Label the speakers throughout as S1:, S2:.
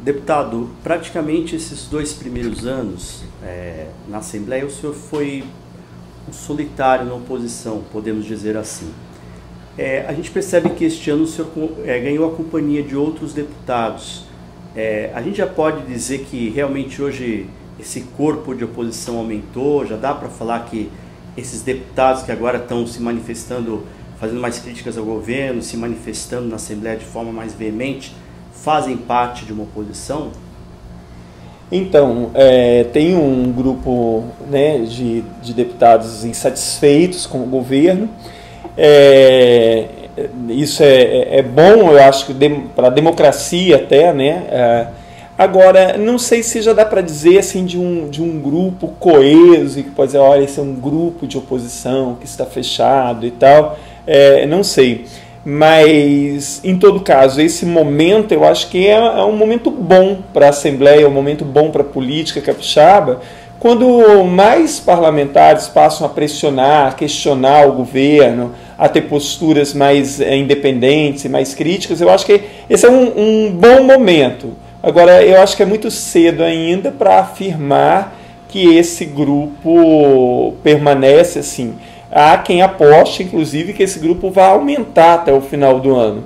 S1: Deputado, praticamente esses 2 primeiros anos na Assembleia, o senhor foi um solitário na oposição, podemos dizer assim. A gente percebe que este ano o senhor ganhou a companhia de outros deputados. A gente já pode dizer que realmente hoje esse corpo de oposição aumentou, já dá para falar que esses deputados que agora estão se manifestando, fazendo mais críticas ao governo, se manifestando na Assembleia de forma mais veemente, fazem parte de uma oposição?
S2: Então, tem um grupo, né, de deputados insatisfeitos com o governo. Isso é bom, eu acho, para a democracia até, né? Agora, não sei se já dá para dizer assim, de um grupo coeso, e que pode dizer, olha, esse é um grupo de oposição que está fechado e tal, não sei. Mas, em todo caso, esse momento eu acho que é um momento bom para a Assembleia, é um momento bom para a política capixaba, quando mais parlamentares passam a pressionar, a questionar o governo, a ter posturas mais independentes e mais críticas. Eu acho que esse é um bom momento. Agora, eu acho que é muito cedo ainda para afirmar que esse grupo permanece assim. Há quem aposte, inclusive, que esse grupo vai aumentar até o final do ano.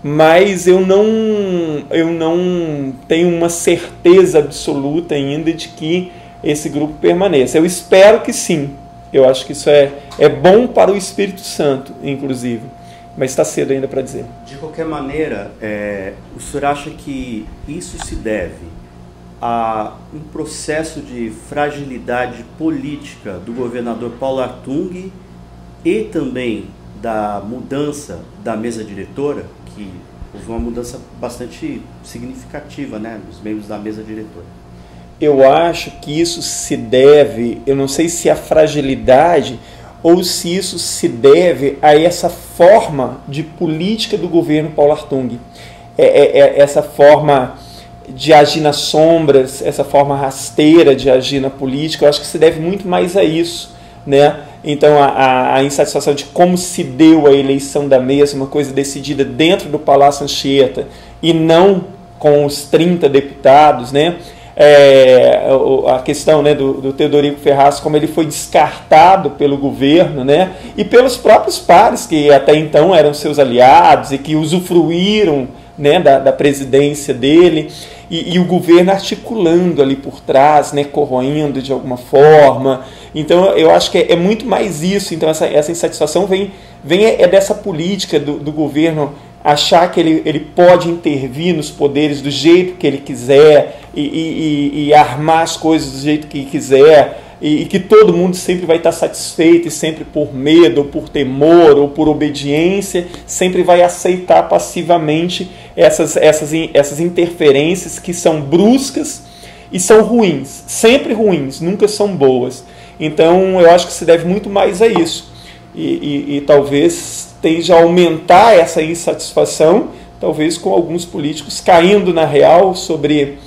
S2: Mas eu não tenho uma certeza absoluta ainda de que esse grupo permaneça. Eu espero que sim. Eu acho que isso é bom para o Espírito Santo, inclusive. Mas está cedo ainda para dizer.
S1: De qualquer maneira, o senhor acha que isso se deve a um processo de fragilidade política do governador Paulo Artung e também da mudança da mesa diretora, que houve uma mudança bastante significativa, né, dos membros da mesa diretora?
S2: Eu acho que isso se deve, eu não sei se a fragilidade ou se isso se deve a essa forma de política do governo Paulo Artung. Essa forma de agir nas sombras, essa forma rasteira de agir na política, eu acho que se deve muito mais a isso, né? Então a insatisfação de como se deu a eleição da mesma, coisa decidida dentro do Palácio Anchieta e não com os 30 deputados, né? A questão, né, do Teodorico Ferraz, como ele foi descartado pelo governo, né, e pelos próprios pares que até então eram seus aliados e que usufruíram, né, da presidência dele, e o governo articulando ali por trás, né, corroendo de alguma forma. Então eu acho que é muito mais isso. Então essa insatisfação vem dessa política do governo achar que ele pode intervir nos poderes do jeito que ele quiser e armar as coisas do jeito que quiser, e que todo mundo sempre vai estar satisfeito, e sempre por medo, ou por temor, ou por obediência, sempre vai aceitar passivamente essas interferências que são bruscas e são ruins, sempre ruins, nunca são boas. Então eu acho que se deve muito mais a isso, e talvez tende a aumentar essa insatisfação, talvez com alguns políticos caindo na real sobre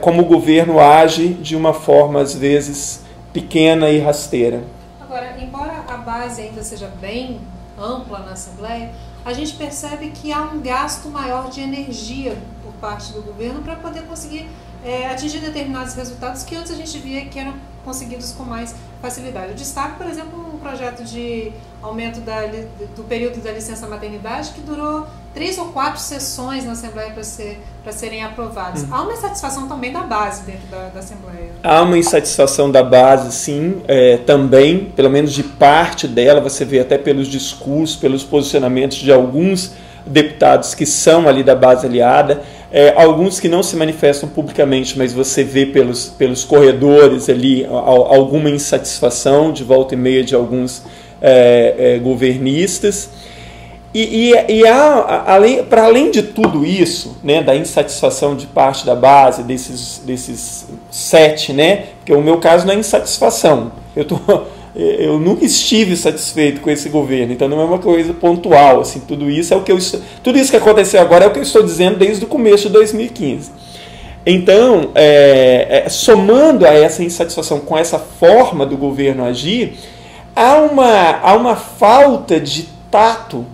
S2: como o governo age de uma forma, às vezes, pequena e rasteira.
S3: Agora, embora a base ainda seja bem ampla na Assembleia, a gente percebe que há um gasto maior de energia por parte do governo para poder conseguir atingir determinados resultados que antes a gente via que eram conseguidos com mais facilidade. Eu destaco, por exemplo, um projeto de aumento do período da licença maternidade que durou 3 ou 4 sessões na Assembleia para serem aprovados. Há uma insatisfação também da base dentro da Assembleia.
S2: Há uma insatisfação da base, sim, também, pelo menos de parte dela. Você vê até pelos discursos, pelos posicionamentos de alguns deputados que são ali da base aliada, alguns que não se manifestam publicamente, mas você vê pelos corredores ali alguma insatisfação de volta e meia de alguns governistas. E para além de tudo isso, né, da insatisfação de parte da base, desses 7, né, porque o meu caso não é insatisfação, eu nunca estive satisfeito com esse governo, então não é uma coisa pontual, assim, tudo isso que aconteceu agora é o que eu estou dizendo desde o começo de 2015. Então, somando a essa insatisfação com essa forma do governo agir, há uma falta de tato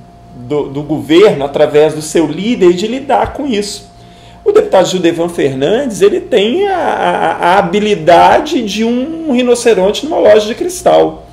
S2: do governo, através do seu líder, de lidar com isso. O deputado Gildevan Fernandes, ele tem a habilidade de um rinoceronte numa loja de cristal.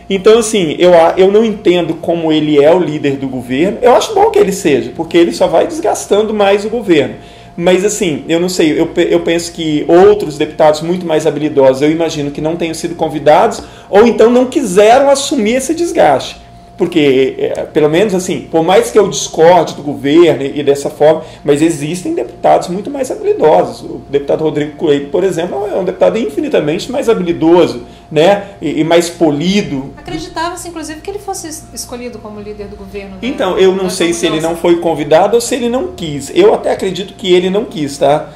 S2: Então, assim, eu não entendo como ele é o líder do governo. Eu acho bom que ele seja, porque ele só vai desgastando mais o governo. Mas, assim, eu não sei, eu penso que outros deputados muito mais habilidosos, eu imagino que não tenham sido convidados, ou então não quiseram assumir esse desgaste. Porque, pelo menos assim, por mais que eu discorde do governo e dessa forma, mas existem deputados muito mais habilidosos. O deputado Rodrigo Coelho, por exemplo, é um deputado infinitamente mais habilidoso, né? E mais polido.
S3: Acreditava-se, inclusive, que ele fosse escolhido como líder do governo. Né?
S2: Então, eu não sei se ele não foi convidado ou se ele não quis. Eu até acredito que ele não quis, tá?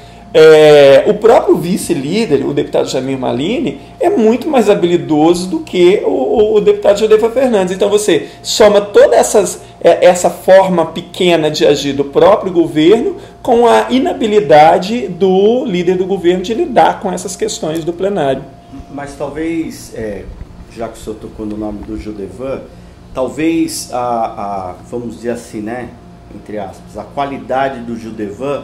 S2: O próprio vice-líder, o deputado Jamir Malini, é muito mais habilidoso do que o deputado Gildevan Fernandes. Então você soma toda essa forma pequena de agir do próprio governo com a inabilidade do líder do governo de lidar com essas questões do plenário.
S1: Mas talvez, já que o senhor tocou no nome do Gildevan, talvez vamos dizer assim, né, entre aspas, a qualidade do Gildevan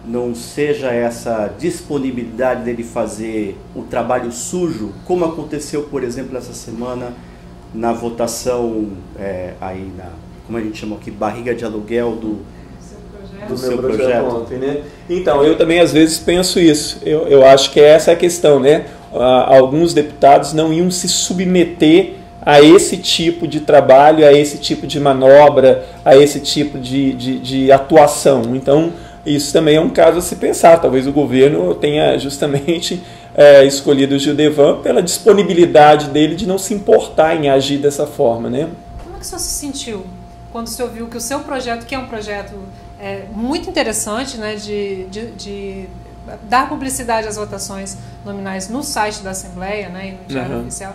S1: não seja essa disponibilidade dele fazer o trabalho sujo, como aconteceu, por exemplo, essa semana na votação, como a gente chama aqui, barriga de aluguel do seu projeto.
S2: Ontem, né? Então, eu também às vezes penso isso. Eu acho que essa é a questão, né? Alguns deputados não iam se submeter a esse tipo de trabalho, a esse tipo de manobra, a esse tipo de atuação. Então, isso também é um caso a se pensar. Talvez o governo tenha justamente escolhido o Gildevan pela disponibilidade dele de não se importar em agir dessa forma, né?
S3: Como é que o senhor se sentiu quando o senhor viu que o seu projeto, que é um projeto muito interessante, né, de dar publicidade às votações nominais no site da Assembleia, né, e no Diário Oficial,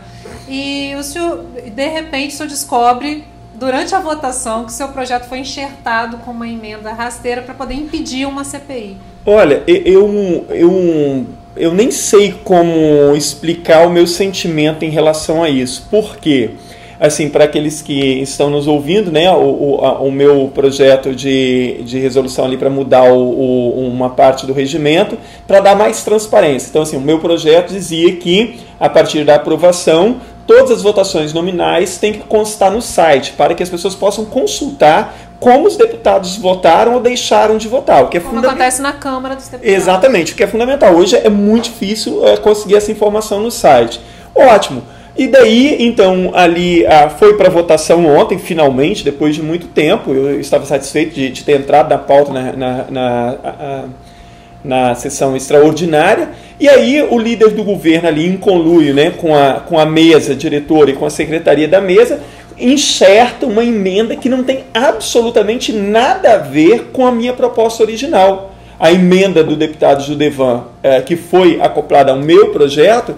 S3: e o senhor, de repente, o senhor descobre durante a votação que seu projeto foi enxertado com uma emenda rasteira para poder impedir uma CPI?
S2: Olha, eu nem sei como explicar o meu sentimento em relação a isso. Por quê? Assim, para aqueles que estão nos ouvindo, né, o meu projeto de resolução ali para mudar uma parte do regimento, para dar mais transparência. Então, assim, o meu projeto dizia que, a partir da aprovação, todas as votações nominais têm que constar no site, para que as pessoas possam consultar como os deputados votaram ou deixaram de votar. O que é
S3: como acontece na Câmara dos Deputados.
S2: Exatamente, o que é fundamental. Hoje é muito difícil conseguir essa informação no site. Ótimo. E daí, então, ali foi para votação ontem, finalmente, depois de muito tempo. Eu estava satisfeito de ter entrado na pauta na sessão extraordinária, e aí o líder do governo ali em conluio, né, com a mesa diretora e com a secretaria da mesa, enxerta uma emenda que não tem absolutamente nada a ver com a minha proposta original. A emenda do deputado Gildevan, que foi acoplada ao meu projeto,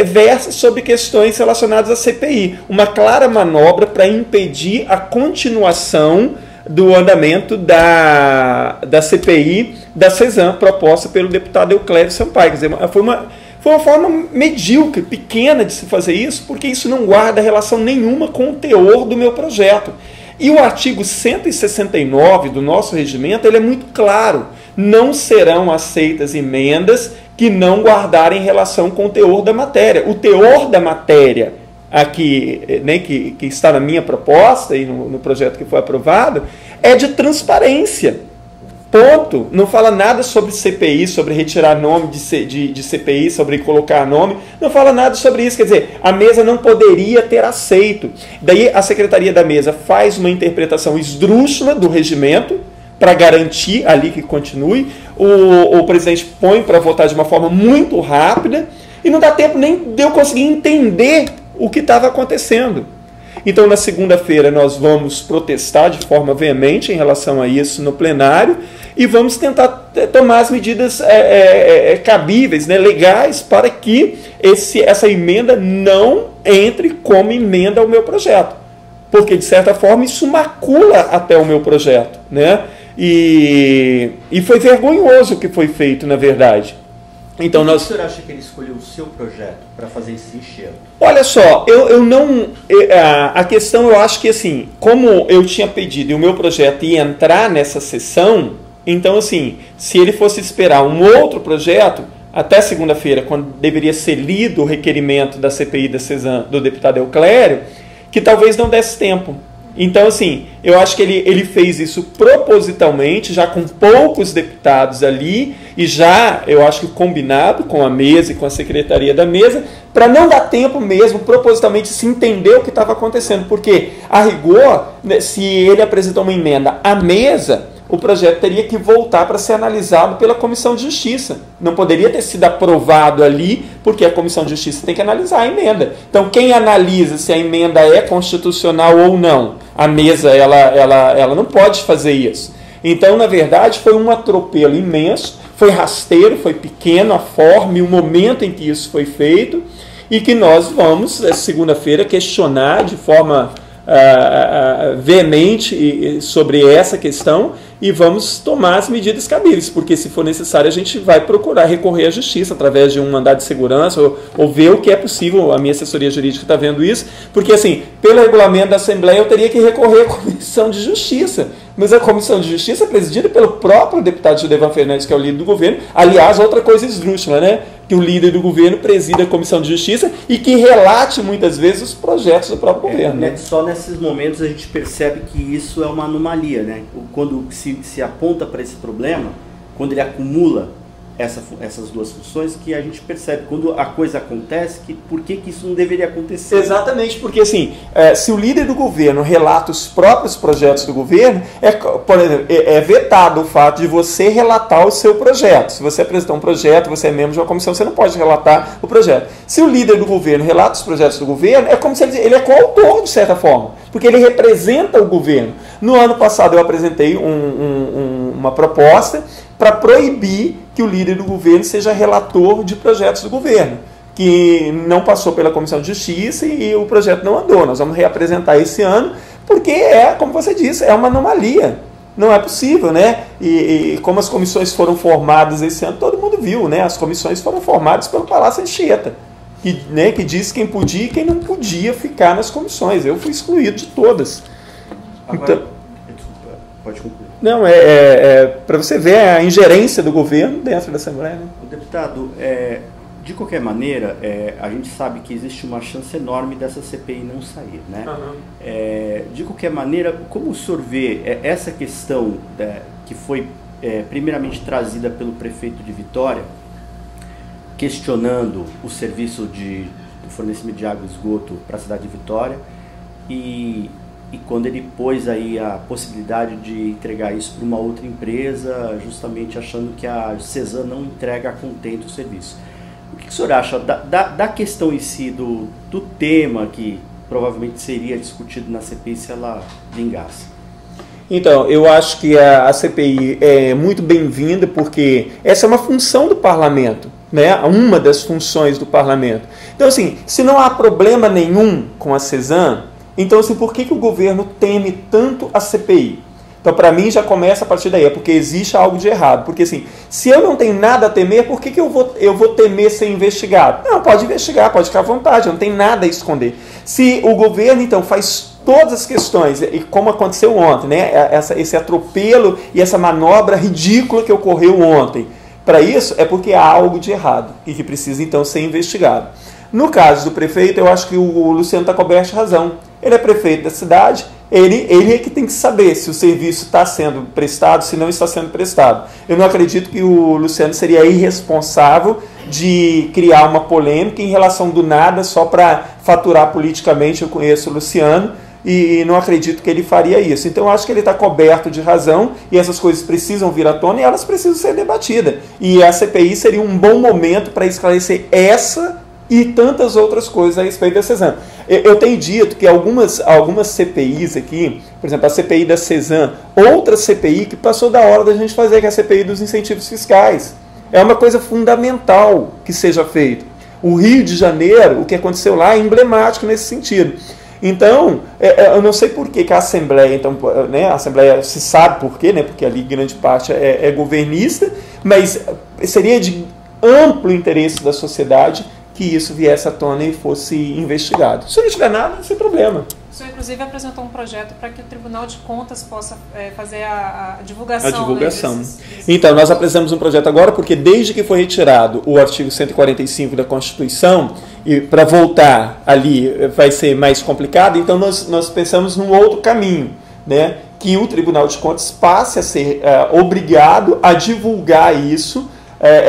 S2: versa sobre questões relacionadas à CPI. Uma clara manobra para impedir a continuação do andamento da CPI da CESAM, proposta pelo deputado Euclério Sampaio. Quer dizer, foi uma forma medíocre, pequena de se fazer isso, porque isso não guarda relação nenhuma com o teor do meu projeto. E o artigo 169 do nosso regimento, ele é muito claro: não serão aceitas emendas que não guardarem relação com o teor da matéria. O teor da matéria aqui, né, que está na minha proposta e no projeto que foi aprovado, é de transparência. Ponto. Não fala nada sobre CPI, sobre retirar nome de CPI, sobre colocar nome. Não fala nada sobre isso. Quer dizer, a mesa não poderia ter aceito. Daí a secretaria da mesa faz uma interpretação esdrúxula do regimento para garantir ali que continue. O presidente põe para votar de uma forma muito rápida e não dá tempo nem de eu conseguir entender o que estava acontecendo. Então, na segunda-feira, nós vamos protestar de forma veemente em relação a isso no plenário e vamos tentar tomar as medidas cabíveis, né, legais, para que essa emenda não entre como emenda ao meu projeto. Porque, de certa forma, isso macula até o meu projeto, né? E foi vergonhoso o que foi feito, na verdade. Então,
S1: o senhor acha que ele escolheu o seu projeto para fazer esse enxerto?
S2: Olha só, eu não... A questão, eu acho que assim, como eu tinha pedido e o meu projeto ia entrar nessa sessão, Então, assim, se ele fosse esperar um outro projeto, até segunda-feira, quando deveria ser lido o requerimento da CPI da CESAM do deputado Euclério, que talvez não desse tempo. Então, assim, eu acho que ele fez isso propositalmente, já com poucos deputados ali, e já, eu acho que combinado com a mesa e com a secretaria da mesa, para não dar tempo mesmo, propositalmente, se entender o que estava acontecendo. Porque, a rigor, se ele apresentou uma emenda à mesa, o projeto teria que voltar para ser analisado pela Comissão de Justiça. Não poderia ter sido aprovado ali, porque a Comissão de Justiça tem que analisar a emenda. Então, quem analisa se a emenda é constitucional ou não? A mesa, ela não pode fazer isso. Então, na verdade, foi um atropelo imenso, foi rasteiro, foi pequeno a forma e o momento em que isso foi feito, e que nós vamos, segunda-feira, questionar de forma veemente sobre essa questão e vamos tomar as medidas cabíveis, porque se for necessário a gente vai procurar recorrer à justiça através de um mandado de segurança ou ver o que é possível. A minha assessoria jurídica está vendo isso, porque assim, pelo regulamento da Assembleia eu teria que recorrer à Comissão de Justiça, mas a Comissão de Justiça é presidida pelo próprio deputado Gildevan Fernandes, que é o líder do governo. Aliás, outra coisa esdrúxula, né? Que o líder do governo presida a Comissão de Justiça e que relate muitas vezes os projetos do próprio governo. Né?
S1: Só nesses momentos a gente percebe que isso é uma anomalia, né? Quando se aponta para esse problema, quando ele acumula essas duas funções, que a gente percebe quando a coisa acontece, que por que isso não deveria acontecer.
S2: Exatamente, porque assim, se o líder do governo relata os próprios projetos do governo, por exemplo, é vetado o fato de você relatar o seu projeto. Se você apresentar um projeto, você é membro de uma comissão, você não pode relatar o projeto. Se o líder do governo relata os projetos do governo, é como se ele é coautor, de certa forma, porque ele representa o governo. No ano passado eu apresentei uma proposta para proibir que o líder do governo seja relator de projetos do governo, que não passou pela Comissão de Justiça e o projeto não andou. Nós vamos reapresentar esse ano, porque como você disse, é uma anomalia. Não é possível, né? E como as comissões foram formadas esse ano, todo mundo viu, né? As comissões foram formadas pelo Palácio Anchieta, que diz quem podia e quem não podia ficar nas comissões. Eu fui excluído de todas.
S1: Agora, desculpa, pode concluir.
S2: Não, para você ver a ingerência do governo dentro da Assembleia. Né?
S1: O deputado, de qualquer maneira, a gente sabe que existe uma chance enorme dessa CPI não sair. Né?
S2: Uhum.
S1: De qualquer maneira, como o senhor vê essa questão que foi primeiramente trazida pelo prefeito de Vitória, questionando o serviço de fornecimento de água e esgoto para a cidade de Vitória, e quando ele pôs aí a possibilidade de entregar isso para uma outra empresa, justamente achando que a CESAM não entrega a contento o serviço. O que o senhor acha da questão em si, do tema que provavelmente seria discutido na CPI se ela vingasse?
S2: Então, eu acho que a CPI é muito bem-vinda, porque essa é uma função do parlamento, né? Uma das funções do parlamento. Então, assim, se não há problema nenhum com a CESAM, então, assim, por que o governo teme tanto a CPI? Então, para mim, já começa a partir daí, é porque existe algo de errado. Porque, assim, se eu não tenho nada a temer, por que eu vou temer ser investigado? Não, pode investigar, pode ficar à vontade, não tem nada a esconder. Se o governo, então, faz todas as questões, e como aconteceu ontem, né? Esse atropelo e essa manobra ridícula que ocorreu ontem, para isso é porque há algo de errado e que precisa, então, ser investigado. No caso do prefeito, eu acho que o Luciano está coberto de razão. Ele é prefeito da cidade, ele é que tem que saber se o serviço está sendo prestado, se não está sendo prestado. Eu não acredito que o Luciano seria irresponsável de criar uma polêmica em relação do nada só para faturar politicamente. Eu conheço o Luciano e não acredito que ele faria isso. Então eu acho que ele está coberto de razão e essas coisas precisam vir à tona e elas precisam ser debatidas. E a CPI seria um bom momento para esclarecer essa e tantas outras coisas a respeito da CESAM. Eu tenho dito que algumas CPIs aqui, por exemplo, a CPI da CESAM, outra CPI que passou da hora da gente fazer, que é a CPI dos incentivos fiscais. É uma coisa fundamental que seja feito. O Rio de Janeiro, o que aconteceu lá, é emblemático nesse sentido. Então, eu não sei por que a Assembleia, então, né, a Assembleia se sabe por quê, né, porque ali grande parte é governista, mas seria de amplo interesse da sociedade que isso viesse à tona e fosse investigado. Se não tiver nada, sem problema.
S3: O senhor, inclusive, apresentou um projeto para que o Tribunal de Contas possa fazer a divulgação.
S2: A divulgação.
S3: Né,
S2: Então, nós apresentamos um projeto agora, porque desde que foi retirado o artigo 145 da Constituição, e para voltar ali vai ser mais complicado, então nós pensamos num outro caminho, né? Que o Tribunal de Contas passe a ser obrigado a divulgar isso,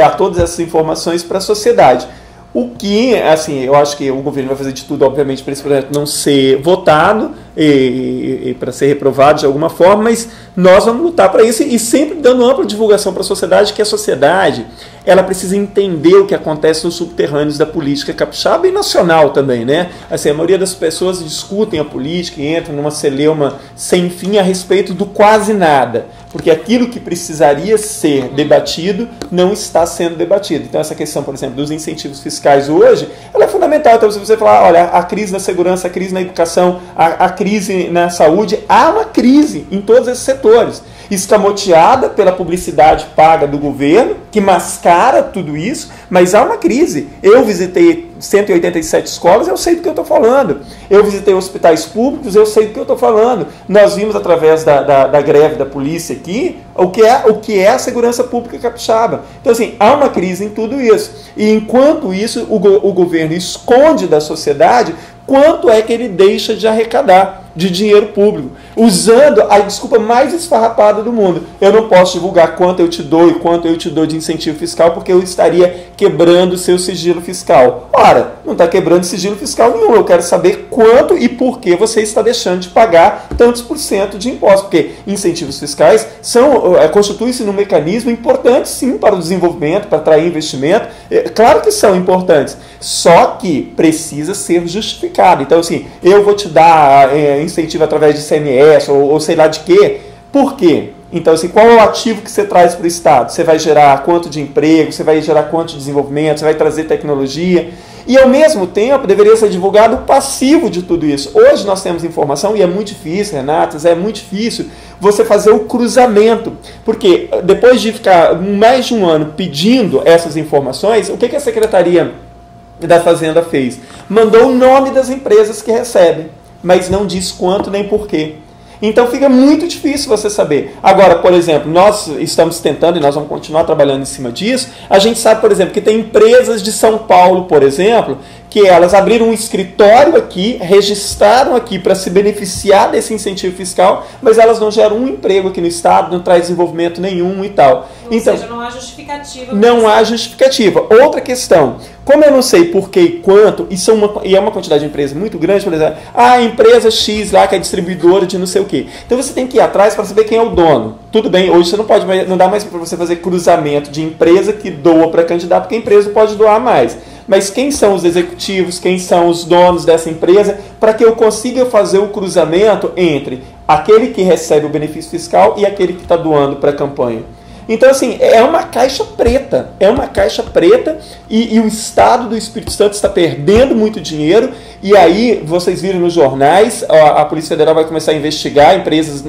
S2: a todas essas informações para a sociedade. O que, assim, eu acho que o governo vai fazer de tudo, obviamente, para esse projeto não ser votado e para ser reprovado de alguma forma, mas nós vamos lutar para isso e sempre dando ampla divulgação para a sociedade, que a sociedade ela precisa entender o que acontece nos subterrâneos da política capixaba e nacional também, né? Assim, a maioria das pessoas discutem a política e entram numa celeuma sem fim a respeito do quase nada, porque aquilo que precisaria ser debatido não está sendo debatido. Então essa questão, por exemplo, dos incentivos fiscais hoje, ela é fundamental. Então se você falar, olha, a crise na segurança, a crise na educação, a crise na saúde, há uma crise em todos esses setores, escamoteada pela publicidade paga do governo, que mascara tudo isso, mas há uma crise. Eu visitei 187 escolas, eu sei do que eu estou falando. Eu visitei hospitais públicos, eu sei do que eu estou falando. Nós vimos através da greve da polícia aqui o que é a segurança pública capixaba. Então, assim, há uma crise em tudo isso. E enquanto isso, o governo esconde da sociedade quanto é que ele deixa de arrecadar de dinheiro público, usando a desculpa mais esfarrapada do mundo. Eu não posso divulgar quanto eu te dou e quanto eu te dou de incentivo fiscal, porque eu estaria quebrando o seu sigilo fiscal. Ora, não está quebrando sigilo fiscal nenhum. Eu quero saber quanto e por que você está deixando de pagar tantos por cento de impostos, porque incentivos fiscais constituem-se num mecanismo importante, sim, para o desenvolvimento, para atrair investimento. Claro que são importantes, só que precisa ser justificado. Então, assim, eu vou te dar incentivo através de ICMS ou sei lá de quê. Por quê? Então, assim, qual é o ativo que você traz para o Estado? Você vai gerar quanto de emprego, você vai gerar quanto de desenvolvimento, você vai trazer tecnologia. E, ao mesmo tempo, deveria ser divulgado o passivo de tudo isso. Hoje nós temos informação, e é muito difícil, Renatas, é muito difícil você fazer o cruzamento. Porque depois de ficar mais de um ano pedindo essas informações, o que a Secretaria da Fazenda fez? Mandou o nome das empresas que recebem, mas não diz quanto nem porquê. Então fica muito difícil você saber. Agora, por exemplo, nós estamos tentando, e nós vamos continuar trabalhando em cima disso, a gente sabe, por exemplo, que tem empresas de São Paulo, por exemplo, que elas abriram um escritório aqui, registraram aqui para se beneficiar desse incentivo fiscal, mas elas não geram um emprego aqui no Estado, não traz desenvolvimento nenhum e tal.
S3: Ou seja, não há justificativa.
S2: Não há justificativa. Outra questão, como eu não sei por que e quanto, e é uma quantidade de empresas muito grande, por exemplo, a empresa X lá que é distribuidora de não sei o quê. Então você tem que ir atrás para saber quem é o dono. Tudo bem, hoje você não dá mais para você fazer cruzamento de empresa que doa para candidato, porque a empresa pode doar mais. Mas quem são os executivos, quem são os donos dessa empresa, para que eu consiga fazer o cruzamento entre aquele que recebe o benefício fiscal e aquele que está doando para a campanha. Então, assim, é uma caixa preta, e o Estado do Espírito Santo está perdendo muito dinheiro, e aí vocês viram nos jornais, a Polícia Federal vai começar a investigar empresas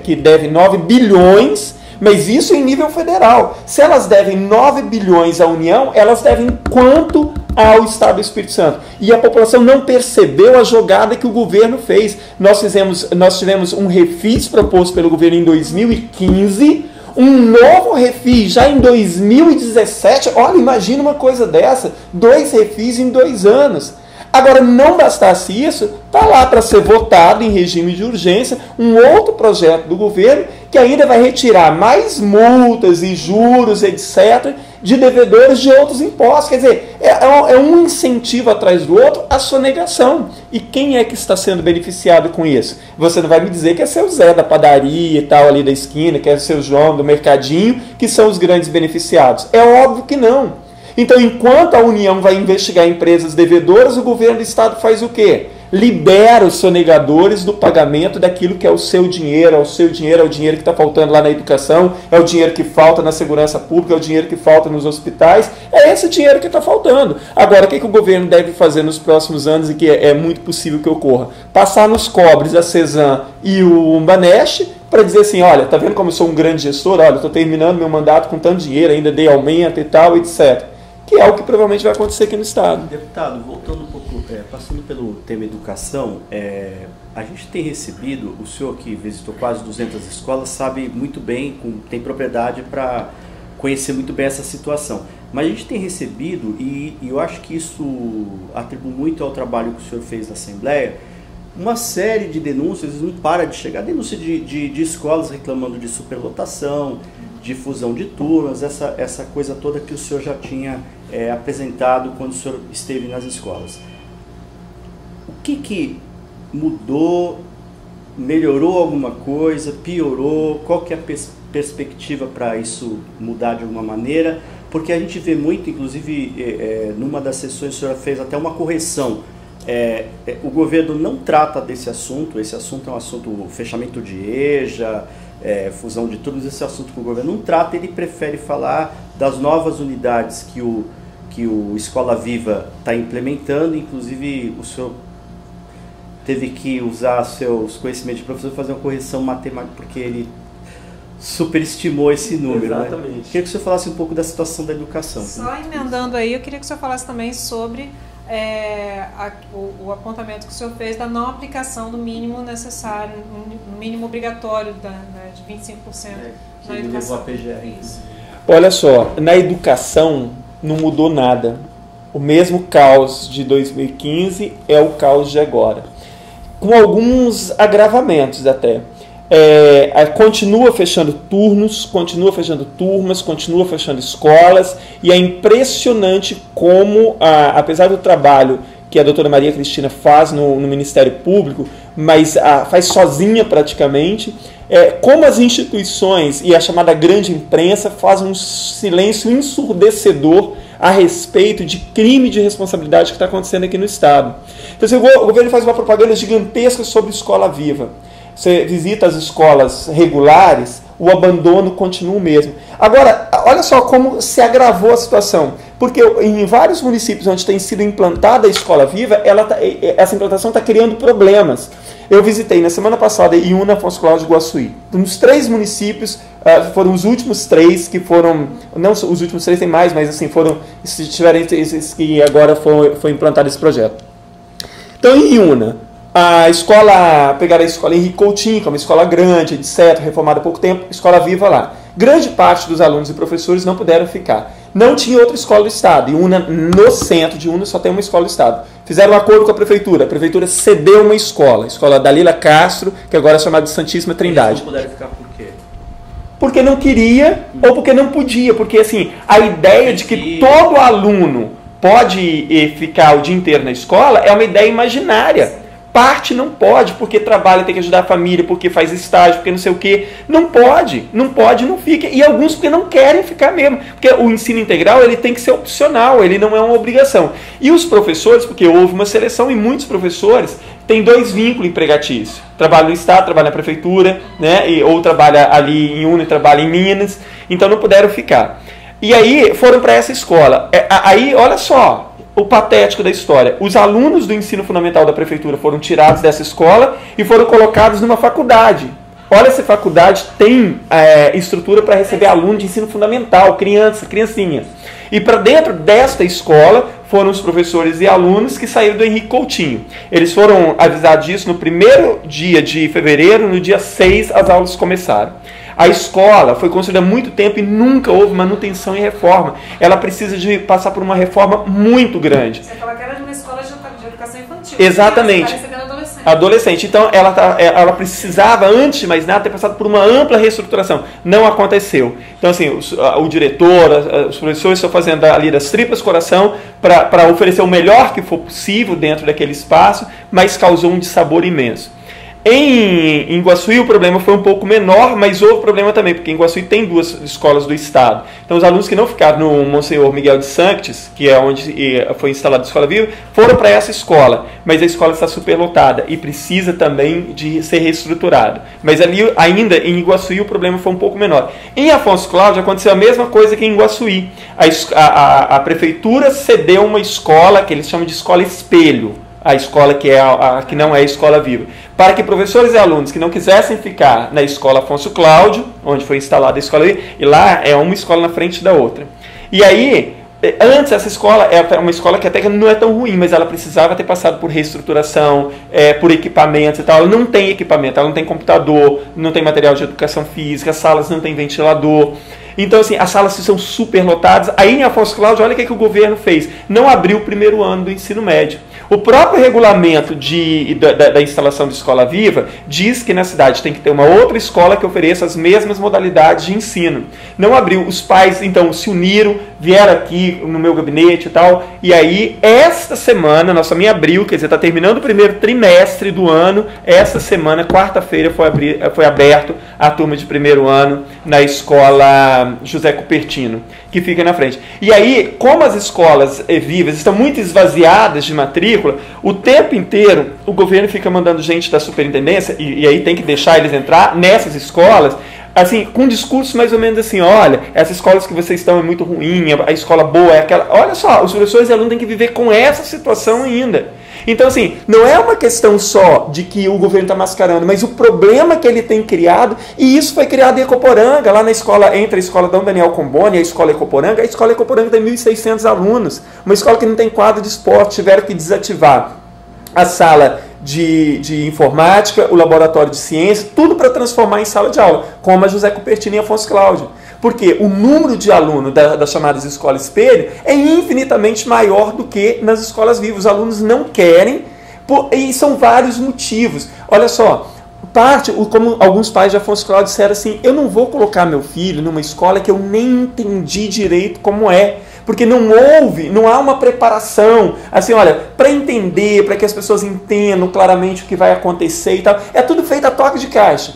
S2: que devem 9 bilhões, mas isso em nível federal. Se elas devem 9 bilhões à União, elas devem quanto ao Estado do Espírito Santo? E a população não percebeu a jogada que o governo fez. Nós tivemos um refis proposto pelo governo em 2015, um novo refis já em 2017. Olha, imagina uma coisa dessa, 2 refis em 2 anos. Agora, não bastasse isso, está lá para ser votado em regime de urgência um outro projeto do governo que ainda vai retirar mais multas e juros, etc., de devedores de outros impostos. Quer dizer, é um incentivo atrás do outro à sonegação. E quem é que está sendo beneficiado com isso? Você não vai me dizer que é seu Zé da padaria e tal, ali da esquina, que é seu João do mercadinho, que são os grandes beneficiados. É óbvio que não. Então, enquanto a União vai investigar empresas devedoras, o governo do Estado faz o quê? Libera os sonegadores do pagamento daquilo que é o seu dinheiro, é o dinheiro que está faltando lá na educação, é o dinheiro que falta na segurança pública, é o dinheiro que falta nos hospitais, é esse dinheiro que está faltando. Agora, o que o governo deve fazer nos próximos anos, e que é muito possível que ocorra? Passar nos cobres a Cesan e o Umbanest, para dizer assim, olha, tá vendo como eu sou um grande gestor? Olha, estou terminando meu mandato com tanto dinheiro, ainda dei aumento e tal, etc. que é o que provavelmente vai acontecer aqui no Estado.
S1: Deputado, voltando um pouco, passando pelo tema educação, a gente tem recebido, o senhor que visitou quase 200 escolas, sabe muito bem, tem propriedade para conhecer muito bem essa situação, mas a gente tem recebido, e eu acho que isso atribui muito ao trabalho que o senhor fez na Assembleia, uma série de denúncias, não para de chegar, denúncia de escolas reclamando de superlotação, de fusão de turmas, essa coisa toda que o senhor já tinha apresentado quando o senhor esteve nas escolas. O que mudou? Melhorou alguma coisa? Piorou? Qual que é a perspectiva para isso mudar de alguma maneira? Porque a gente vê muito, inclusive, numa das sessões o senhor fez até uma correção. O governo não trata desse assunto, esse assunto é um assunto, fechamento de EJA, fusão de turmas, esse assunto que o governo não trata, ele prefere falar das novas unidades que o Escola Viva está implementando, inclusive o senhor teve que usar seus conhecimentos de professor e fazer uma correção matemática, porque ele superestimou esse número.
S2: Exatamente.
S1: Né? Queria que o senhor falasse um pouco da situação da educação.
S3: Só emendando aí, eu queria que o senhor falasse também sobre o apontamento que o senhor fez da não aplicação do mínimo necessário, no mínimo obrigatório de 25% na educação.
S1: A PGR.
S2: Olha só, na educação não mudou nada. O mesmo caos de 2015 é o caos de agora, com alguns agravamentos até. Continua fechando turnos, continua fechando turmas, continua fechando escolas, e é impressionante como, apesar do trabalho que a doutora Maria Cristina faz no Ministério Público, mas faz sozinha praticamente, como as instituições e a chamada grande imprensa fazem um silêncio ensurdecedor a respeito de crime de responsabilidade que está acontecendo aqui no Estado. Então, assim, o governo faz uma propaganda gigantesca sobre Escola Viva. Você visita as escolas regulares, o abandono continua o mesmo. Agora, olha só como se agravou a situação. Porque em vários municípios onde tem sido implantada a Escola Viva, essa implantação está criando problemas. Eu visitei na semana passada Iuna, Afonso Cláudio e Iguaçuí. Nos 3 municípios, foram os últimos 3 que foram, não os últimos 3 tem mais, mas assim, tiveram esses que agora foi implantado esse projeto. Então, em Iuna, pegaram a escola Henrique Coutinho, que é uma escola grande, etc., reformada há pouco tempo, Escola Viva lá. Grande parte dos alunos e professores não puderam ficar. Não tinha outra escola do Estado. No centro de Iuna só tem uma escola do Estado. Fizeram um acordo com a prefeitura cedeu uma escola, a escola Dalila Castro, que agora é chamada de Santíssima Trindade.
S1: Eles não puderam ficar por quê?
S2: Porque não queria ou porque não podia. Porque assim, a ideia de que todo aluno pode ficar o dia inteiro na escola é uma ideia imaginária. Parte não pode, porque trabalha, tem que ajudar a família, porque faz estágio, porque não sei o quê. Não pode, não fica. E alguns porque não querem ficar mesmo. Porque o ensino integral ele tem que ser opcional, ele não é uma obrigação. E os professores, porque houve uma seleção e muitos professores têm 2 vínculos empregatícios. Trabalha no Estado, trabalha na prefeitura, né? Ou trabalha ali em Una, trabalha em Minas. Então não puderam ficar. E aí foram para essa escola. Aí, olha só, o patético da história. Os alunos do ensino fundamental da prefeitura foram tirados dessa escola e foram colocados numa faculdade. Olha, essa faculdade tem estrutura para receber aluno de ensino fundamental, criancinha. E para dentro desta escola foram os professores e alunos que saíram do Henrique Coutinho. Eles foram avisados disso no primeiro dia de fevereiro, no dia 6 as aulas começaram. A escola foi construída há muito tempo e nunca houve manutenção e reforma. Ela precisa de passar por uma reforma muito grande.
S3: Você fala que era de uma escola de educação infantil.
S2: Exatamente. Adolescente. Então, ela precisava, antes de mais nada, ter passado por uma ampla reestruturação. Não aconteceu. Então, assim, o diretor, os professores estão fazendo ali das tripas coração para oferecer o melhor que for possível dentro daquele espaço, mas causou um dissabor imenso. Em Iguaçuí o problema foi um pouco menor, mas houve problema também, porque em Iguaçuí tem 2 escolas do Estado. Então os alunos que não ficaram no Monsenhor Miguel de Sanctis, que é onde foi instalada a Escola Viva, foram para essa escola, mas a escola está superlotada e precisa também de ser reestruturada. Mas ali, ainda em Iguaçuí, o problema foi um pouco menor. Em Afonso Cláudio aconteceu a mesma coisa que em Iguaçuí. A prefeitura cedeu uma escola, que eles chamam de escola espelho, a escola que não é a Escola Viva, para que professores e alunos que não quisessem ficar na escola Afonso Cláudio, onde foi instalada a Escola Viva, e lá é uma escola na frente da outra. E aí, Antes, essa escola é uma escola que até não é tão ruim, mas ela precisava ter passado por reestruturação, por equipamentos e tal. Ela não tem equipamento, ela não tem computador, não tem material de educação física, as salas não tem ventilador. Então, assim, as salas são super lotadas. Aí, em Afonso Cláudio, olha o que o governo fez. Não abriu o primeiro ano do ensino médio. O próprio regulamento da instalação de escola viva diz que na cidade tem que ter uma outra escola que ofereça as mesmas modalidades de ensino. Não abriu. Os pais, então, se uniram, vieram aqui no meu gabinete e tal. E aí, esta semana, nós também abriu, quer dizer, está terminando o primeiro trimestre do ano. Essa semana, quarta-feira, foi aberto a turma de primeiro ano na escola José Cupertino, que fica na frente. E aí, como as escolas vivas estão muito esvaziadas de matrícula, o tempo inteiro o governo fica mandando gente da superintendência, e aí tem que deixar eles entrar nessas escolas, assim, com discursos mais ou menos assim: olha, essas escolas que vocês estão é muito ruim, a escola boa é aquela. Olha só, os professores e alunos têm que viver com essa situação ainda. Então, assim, não é uma questão só de que o governo está mascarando, mas o problema que ele tem criado, e isso foi criado em Ecoporanga, lá na escola, entre a escola Dom Daniel Comboni e a escola Ecoporanga. A escola Ecoporanga tem 1.600 alunos, uma escola que não tem quadro de esporte, tiveram que desativar a sala de informática, o laboratório de ciência, tudo para transformar em sala de aula, como a José Cupertino e Afonso Cláudio. Porque o número de alunos das chamadas escolas espelho é infinitamente maior do que nas escolas vivas. Os alunos não querem, e são vários motivos. Olha só, como alguns pais de Afonso Cláudio disseram assim: eu não vou colocar meu filho numa escola que eu nem entendi direito como é. Porque não há uma preparação, assim, olha, para entender, para que as pessoas entendam claramente o que vai acontecer e tal. É tudo feito a toque de caixa,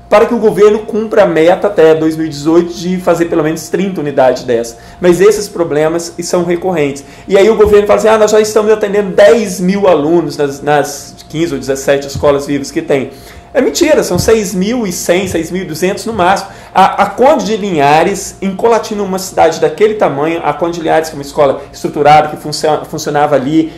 S2: para que o governo cumpra a meta até 2018 de fazer pelo menos 30 unidades dessa. Mas esses problemas são recorrentes. E aí o governo fala assim: nós já estamos atendendo 10.000 alunos nas 15 ou 17 escolas vivas que tem. É mentira, são 6.100, 6.200 no máximo. A Conde de Linhares, em Colatina, uma cidade daquele tamanho, a Conde de Linhares, que é uma escola estruturada, que funcionava ali,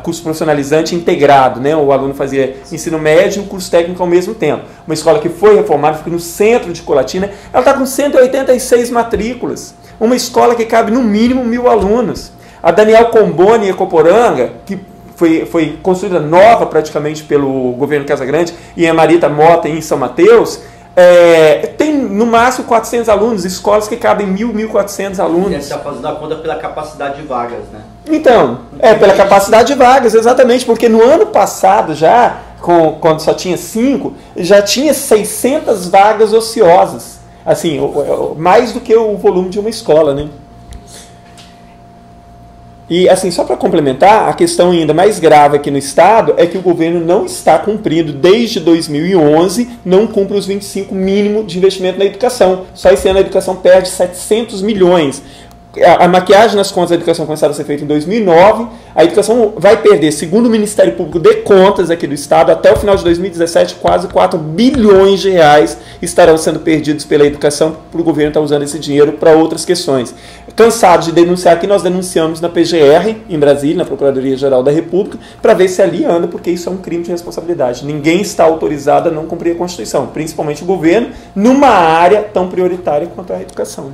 S2: curso profissionalizante integrado, né? O aluno fazia ensino médio e o curso técnico ao mesmo tempo. Uma escola que foi reformada, fica no centro de Colatina, ela está com 186 matrículas. Uma escola que cabe no mínimo 1.000 alunos. A Daniel Comboni, em Ecoporanga, que foi construída nova praticamente pelo governo Casagrande, e a Marita Mota em São Mateus, tem no máximo 400 alunos, escolas que cabem 1.400 alunos.
S1: E você está fazendo a conta pela capacidade de vagas, né?
S2: Então, pela capacidade de vagas, exatamente, porque no ano passado já, quando só tinha 5, já tinha 600 vagas ociosas, assim, mais do que o volume de uma escola, né? E, assim, só para complementar, a questão ainda mais grave aqui no Estado é que o governo não está cumprindo, desde 2011, não cumpre os 25 mínimos de investimento na educação. Só esse ano a educação perde 700 milhões. A maquiagem nas contas da educação começaram a ser feita em 2009, a educação vai perder, segundo o Ministério Público de Contas aqui do Estado, até o final de 2017, quase 4 bilhões de reais estarão sendo perdidos pela educação, para o governo estar usando esse dinheiro para outras questões. Cansados de denunciar aqui, nós denunciamos na PGR, em Brasília, na Procuradoria-Geral da República, para ver se ali anda, porque isso é um crime de responsabilidade. Ninguém está autorizado a não cumprir a Constituição, principalmente o governo, numa área tão prioritária quanto a educação.